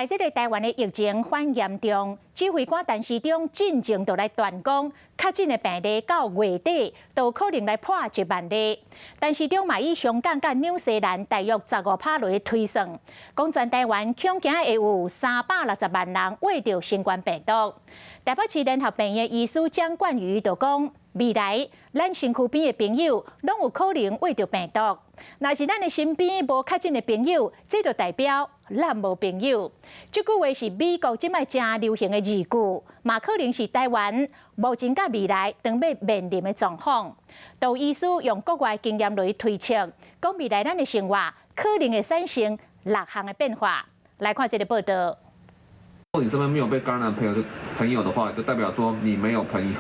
来这个台湾的疫情反严重，指挥官陈时中进前就来断讲，确诊的病例到月底都可能来破1万例。陈时中嘛以香港甲纽西兰大约15%来推算，讲全台湾恐惊会有360万人患着新冠病毒。台北市联合病院医师蒋冠宇就讲，未来咱身躯边的朋友拢有可能患着病毒。若是咱的身边无确诊的朋友，这就代表咱无朋友。这句话是美国即摆正流行的字句，嘛可能是台湾目前甲未来当要面临的状况。杜医师用国外经验来推测，讲未来咱的生活可能会产生6项的变化。来看这个报道。如果你身边没有被感染的朋友的话，就代表说你没有朋友。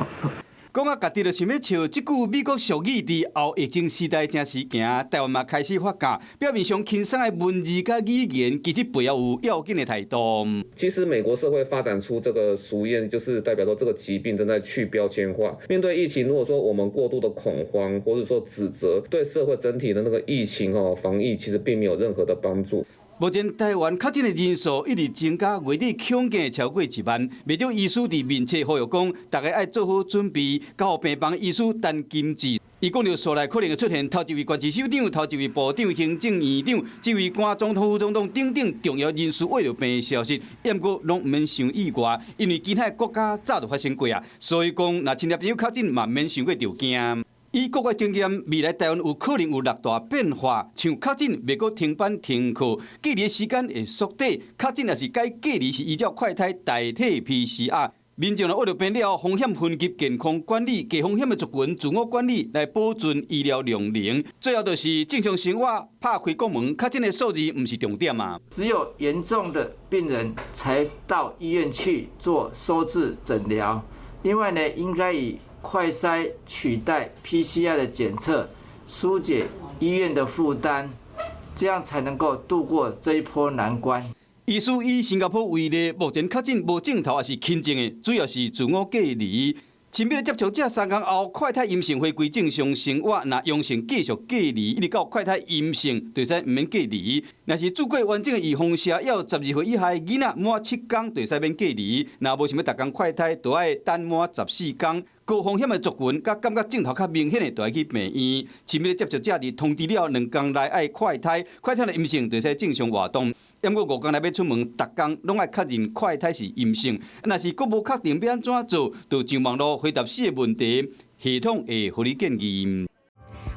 讲啊，家己就想要笑，即句美国俗语伫后疫情时代正时行，台湾嘛开始发觉，表面上轻松的文字甲语言，其实背后有要紧的态度。其实美国社会发展出这个俗谚，就是代表说这个疾病正在去标签化。面对疫情，如果说我们过度的恐慌，或者说指责，对社会整体的那个疫情防疫，其实并没有任何的帮助。目前台湾确诊的人数一直增加，月底恐惊超过1万。未少医师伫面册呼吁讲，大家爱做好准备，交病房医师等金治。伊讲到所内可能会出现头一位县市首长、头一位部长、行政院长、指挥官、总统、副总统等等重要人士患着病的消息，不过拢唔免想意外，因为其他国家早就发生过啊。所以讲，若亲戚朋友确诊，嘛免想过着惊。以国外经验，未来台湾有可能有6大变化，像确诊未过停班停课，隔离时间会缩短，确诊也是该隔离是依照快筛代替 PCR。民众为了病了风险分级健康管理、低风险的族群自我管理，来保存医疗量能。最后就是正常生活，拍开国门，确诊的数字唔是重点啊。只有严重的病人才到医院去做收治诊疗。另外呢，应该以快筛取代 PCR 的检测，疏解医院的负担，这样才能够度过这一波难关。医师以新加坡为例，目前确诊无症头也是轻症的，主要是自我隔离。亲密的接触者3天后快筛阴性回归正常生活，若阳性继续隔离，一直到快筛阴性，就使唔免隔离。若是做过完整的预防射，要12岁以下的囡仔满7天就使免隔离。若无想要逐天快筛，就要等满14天。高风险的族群，甲感觉症头较明显的，就要去病院。亲密的接触者伫通知了2天内爱快筛，快筛了阴性就使正常活动。不过5天内要出门，逐天拢爱确认快筛是阴性。若是佫无确定要安怎做，就上网络回答4个问题，系统会互你建议。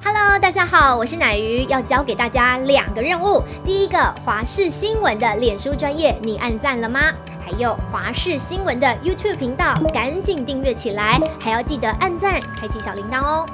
Hello， 大家好，我是乃瑜，要教给大家2个任务。第一个，华视新闻的脸书专页，你按赞了吗？还有华视新闻的 YouTube 频道，赶紧订阅起来，还要记得按赞，开启小铃铛哦。